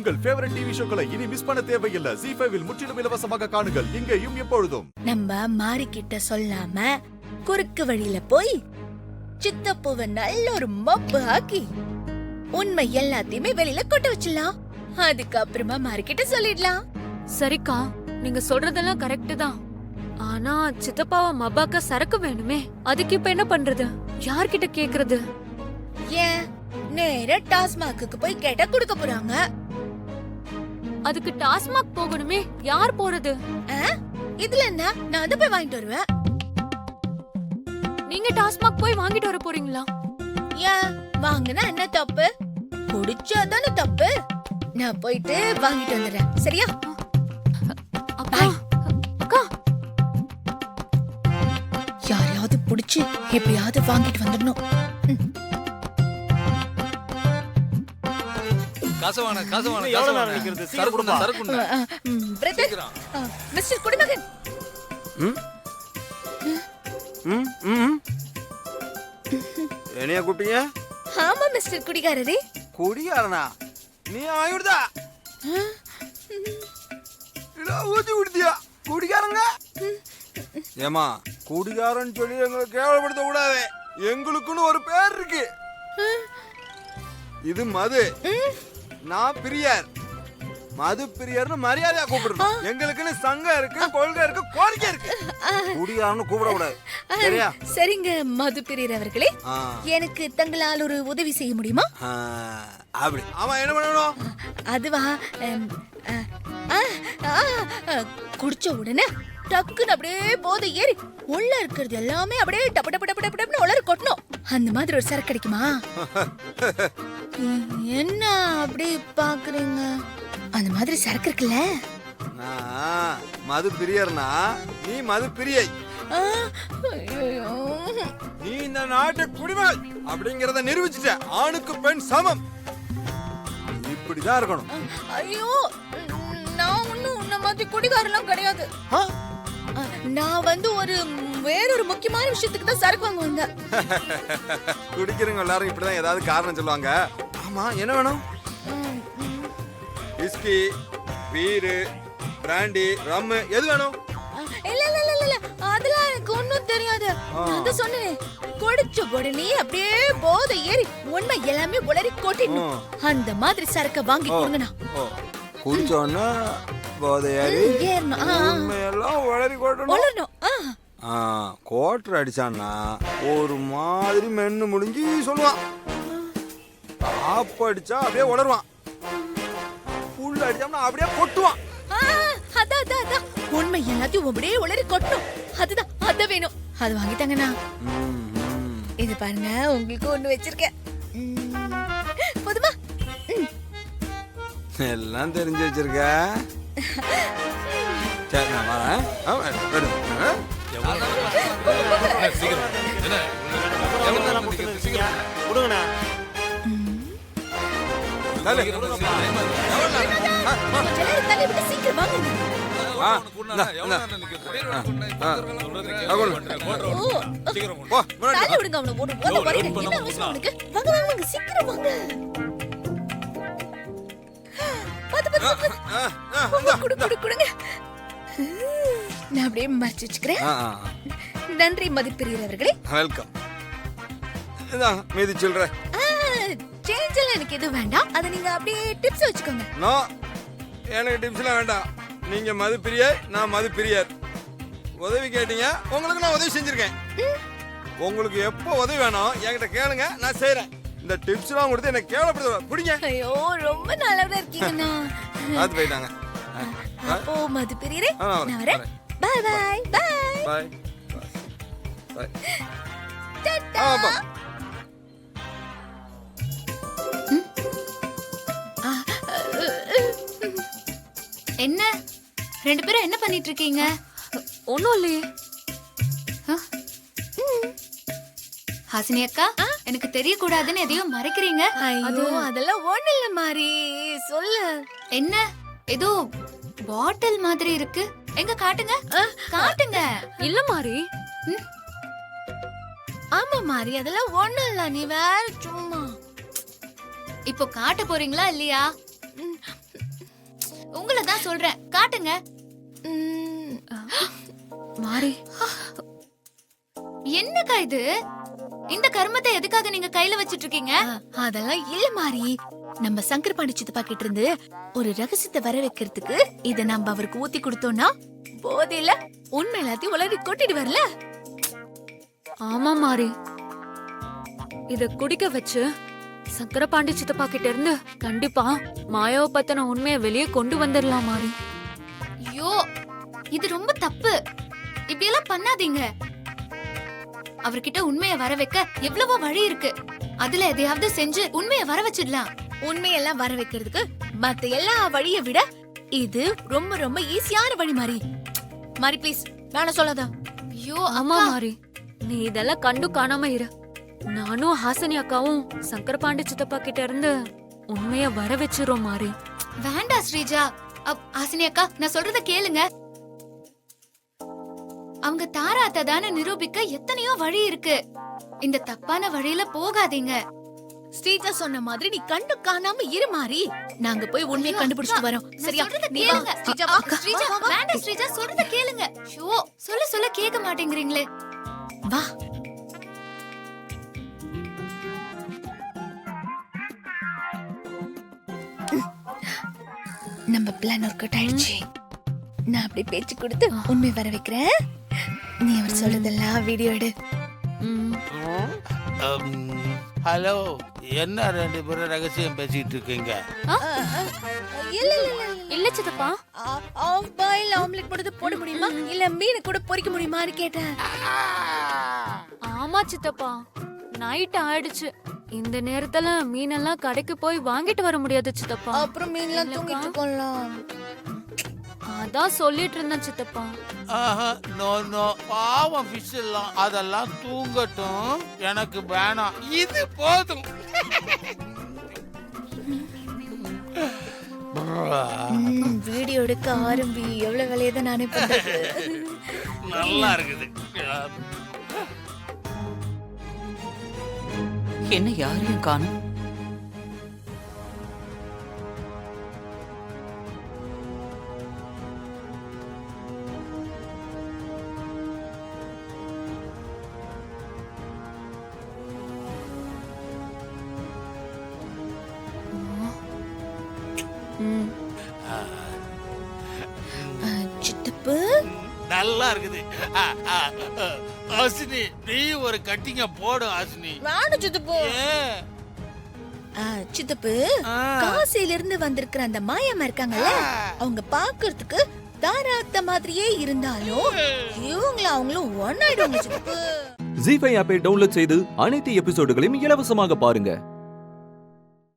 உங்கள் favourite TV ஷோக்களை இனி miss பண்ண தேவையில்லை. ZEE5 இல் முற்றிலும் இலவசமாக காணுங்கள். இங்கேயும் எப்பொழுதும். நம்ம மாறிக்கிட்ட சொல்லாம குறுக்கு வழியில போய் சித்தப்பூவை நல்ல ஒரு மப்பு ஆக்கி உண்மை எல்லாத்தையுமே வெளியில கொட்ட வச்சிடலாம். அதுக்கப்புறமா மாறிக்கிட்ட சொல்லிடலாம். சரிக்கா, நீங்க சொல்றதெல்லாம் கரெக்ட் தான். ஆனா சித்தப்பாவை மபாக்க சரக்கு வேணுமே, அதுக்கு இப்ப என்ன பண்றது? யார்கிட்ட கேக்குறது? ஏன் நேரா டாஸ்மாக்கு போய் கேட்டா கொடுக்க போறாங்க. அதுக்கு டாஸ்மாக் போகணுமே, யார் போறது? இதுல என்ன, நான் வந்து போய் வாங்கிட்டு வருவேன். நீங்க டாஸ்மாக் போய் வாங்கிட்டு வர போறீங்களா? ஏன் வாங்கினா என்ன தப்பு? குடிச்சாதானே தப்பு. நான் போயிட்டு வாங்கிட்டு வந்துடுறேன், சரியா? அப்பா, அக்கா, யாரையாவது புடிச்சு எப்படியாவது வாங்கிட்டு வந்துடணும். மிஸ்டர் குடிமகன், என்னைய கூப்பிட்டீங்க? ஆமா மிஸ்டர் குடிகாரரே. குடிகாரனா? நீ வாங்கிடுதா? ஊத்தி குடித்தியா குடிகாரங்க? ஏமா, குடிகாரன் சொல்லி எங்களை கேவலப்படுத்த கூடாது. எங்களுக்குன்னு ஒரு பேர் இருக்கு. இது மது, நான் பிரியர். மது பிரியர்னு மரியாதையா கூப்பிடுறோம். எங்களுக்குன்னு சங்கம் இருக்கு, கொள்கை இருக்கு, கோரிக்கை இருக்கு. குடிகாரன்னு கூப்பிட கூடாது, சரியா? சரிங்க மது பிரியர் அவர்களே, எனக்கு தங்களால் ஒரு உதவி செய்ய முடியுமா? அப்படி. ஆமா, என்ன பண்ணணும்? அதுவா, குடிச்ச உடனே டக்குன்னு அப்படியே போதை ஏறி உள்ள இருக்கிறது எல்லாமே அப்படியே டப்பு டப்பு டப்பு டப்புன்னு உளறி கொட்டணும். அந்த மாதிரி ஒரு சரக்கு கிடைக்குமா? என்ன அப்படி பாக்குறீங்க? அந்த மாதிரி சரக்கு இருக்குல்ல. மது பிரியர்னா நீ மது பிரியை. நீ இந்த நாட்டு குடிமகன் அப்படிங்கறத நிரூபிச்சுட்ட. ஆணுக்கு பெண் சமம், இப்படிதான் இருக்கணும். ஐயோ, நான் ஒண்ணும் உன்ன மாதிரி குடிகாரெல்லாம் கிடையாது. நான் வந்து வேறொரு முக்கியமான விஷயத்துக்கு தான் சரக்கு வாங்க வந்தேன். குடிக்கிறவங்க எல்லாரும் இப்படிதான் ஏதாவது காரணம் சொல்லுவாங்க. ஆமா, என்ன வேணும்? விஸ்கி, பீரு, பிராண்டி, ரம், எது வேணும்? இல்ல இல்ல இல்ல இல்ல, அதெல்லாம் எனக்கு ஒண்ணும் தெரியாது. நான் தான் சொன்னேன், குடிச்ச உடனே அப்படியே போதை ஏறி உண்மை எல்லாமே உளறி கொட்டிடணும். அந்த மாதிரி சரக்க வாங்கி கொடுங்கண்ணா. குடிச்ச உடனே போதை ஏறி உண்மையெல்லாம் உளறி கொட்டணும். கோட்டர் அடிச்சான்னா ஒரு மாதிரி மென்னு முடிஞ்சு சொல்லுவான். ஆப்பு அடிச்சா அப்படியே உளருவான். புல் அடிச்சோம்னா அப்படியே கொட்டுவான். அதான் உண்மை எல்லாத்தையும் அப்படியே உளறி கொட்டணும். அதுதான், அத வேணும். அது வாங்கிட்டாங்கண்ணா. இது பாருங்க, உங்களுக்கு ஒண்ணு வச்சிருக்கேன். போதுமா? எல்லாம் தெரிஞ்சு வச்சிருக்க. சரி, நான் வரேன். சீக்கிரம் வாங்க. நான் அப்படியே மறைச்சு வச்சுக்கிறேன். நன்றி மதிப்பிரியர் அவர்களே. வெல்கம். மீதி சில்லற சேஞ்ச்ல எனக்கு எதுவும் வேண்டாம். அதை நீங்க அப்படியே டிப்ஸ் வச்சுக்கோங்க. நோ, எனக்கு டிப்ஸ்லாம் வேண்டாம். நீங்க மது பிரியர், நான் மது பிரியர். உதவி கேட்டீங்க, உங்களுக்கு நான் உதவி செஞ்சிருக்கேன். உங்களுக்கு எப்போ உதவி வேணும் என்கிட்ட கேளுங்க, நான் செய்யறேன். இந்த டிப்ஸ்லாம் கொடுத்து எனக்கு கேவலப்படுத்த பிடிங்க. ஐயோ, ரொம்ப நல்லவரா இருக்கீங்கண்ணா. அது போயிட்டாங்க. அப்போ மது பிரியரே, நான் வரேன். Bye bye bye bye bye. டாடா. என்ன ரெண்டு பேரும் என்ன பண்ணிட்டு இருக்கீங்க? ஒண்ணும் இல்லையே. ஹாசினி அக்கா, எனக்கு தெரியக்கூடாதுன்னு எதையும் மறைக்கிறீங்க. ஐயோ, அதெல்லாம் ஒண்ணு இல்ல மாரி, சொல்லு. என்ன ஏதோ பாட்டில் மாதிரி இருக்கு, எங்க காட்டுங்க காட்டுங்க. இல்ல மாறி. ஆமா மாரி, அதெல்லாம் ஒண்ணு இல்ல, நீ வேற சும்மா. இப்போ காட்ட போறீங்களா இல்லையா? நான் சொல்றேன், காட்டுங்க. ம், மாறி என்னக்கா இது? இந்த கர்மத்தை எதுக்காக நீங்க கையில வச்சிட்டு இருக்கீங்க? அதெல்லாம் இல்ல மாறி. நம்ம சங்கர் பாண்டி சித்தப்பா கிட்ட இருந்து ஒரு ரகசியத்தை வர வைக்கிறதுக்கு இத நம்ம அவருக்கு ஊத்தி கொடுத்தோம்னா போதையில உண்மை எல்லாத்தையும் உலகி கொட்டிட்டு வரல. ஆமா மாறி, இத குடிக்க வச்சு சக்கரபாண்டி சித்தப்பா கிட்ட இருந்து கண்டிப்பா மாயாவை பத்தின உண்மையை வெளியே கொண்டு வந்துடலாம் மாறி. ஐயோ, இது ரொம்ப தப்பு. இப்படி எல்லாம் பண்ணாதீங்க. அவர்கிட்ட உண்மையை வர வைக்க எவ்வளவோ வழி இருக்கு. அதுல எதையாவது செஞ்சு உண்மையை வர வச்சிடலாம். உண்மையெல்லாம் வர வைக்கிறதுக்கு மத்த எல்லா வழியை விட இது ரொம்ப ரொம்ப ஈஸியான வழி மாறி. மாறி ப்ளீஸ் வேணாம் சொல்லாத. ஐயோ ஆமா அம்மா, மாறி, நீ இதெல்லாம் கண்டு காணாம இரு. நானும் ஹாசினி அக்காவும் சங்கரபாண்டி சித்தப்பா கிட்ட இருந்து உண்மைய வர வச்சிரோம் மாறி. வேண்டாம் ஸ்ரீஜா. ஹாசினி அக்கா, நான் சொல்றத கேளுங்க. அவங்க தாராத்த தானே நிரூபிக்க எத்தனையோ வழி இருக்கு. இந்த தப்பான வழியில போகாதீங்க. ஸ்ரீஜா சொன்ன மாதிரி நீ கண்டு காணாம இரு மாறி. நாங்க போய் உண்மையை கண்டுபிடிச்சிட்டு வரோம். நான் சரியா? சொல்றத நீ வா. கேளுங்க. ஸ்ரீஜா வா. ஸ்ரீஜா, வேண்டாம் ஸ்ரீஜா, சொல்றத கேளுங்க. ஷோ, சொல்ல சொல்ல கேட்க மாட்டேங்கிறீங்களே. வா. நம்ம பிளான் ஒர்க் அவுட் ஆயிடுச்சு. நான் அப்படி பேச்சு கொடுத்து உண்மை வர வைக்கிறேன். நீ அவர் சொல்றதெல்லாம் வீடியோ எடு. ம், ஹலோ, என்ன ரெண்டு பேரும் ரகசியம் பேசிட்டு இருக்கீங்க? இல்ல இல்ல இல்ல இல்ல சித்தப்பா. ஆஃப் பாயில் ஆம்லெட் போட முடியுமா இல்ல மீன் கூட பொரிக்க முடியுமான்னு கேட்டேன். ஆமா சித்தப்பா, நைட் ஆயிடுச்சு. இந்த நேரத்துல மீனெல்லாம் கடைக்கு போய் வாங்கிட்டு வர முடியாது சித்தப்பா. அப்புறம் மீன்லாம் தூங்கிட்டு இருக்கோம்ல. அதான் சொல்லிட்டு இருந்தேன் சித்தப்பா. ஆஹா, நோ நோ, பாவம் ஃபிஷ் எல்லாம் அதெல்லாம் தூங்கட்டும், எனக்கு வேணாம், இது போதும். வீடியோ எடுக்க ஆரம்பி. எவ்வளவு வேலையை தான் நானே பண்றது. நல்லா இருக்குது. என்ன யாரையும் காணும்? ம், சித்தப்பு நல்லா இருக்குது. ஹாசினி, நீ ஒரு கட்டிங்க போடு ஹாசினி. நானும் சித்தப்பு. ஏன்? சித்தப்பு ஆ. காசில இருந்து வந்திருக்கிற அந்த மாயம்மா இருக்காங்கல்ல, அவங்க பாக்குறதுக்கு தாராத்த மாதிரியே இருந்தாலும் இவங்கள அவங்களும் ஒன்னாயிடுவாங்க சித்தப்பு. ஜீ5 ஆப்பை டவுன்லோட் செய்து அனைத்து எபிசோடுகளையும் இலவசமாக பாருங்க.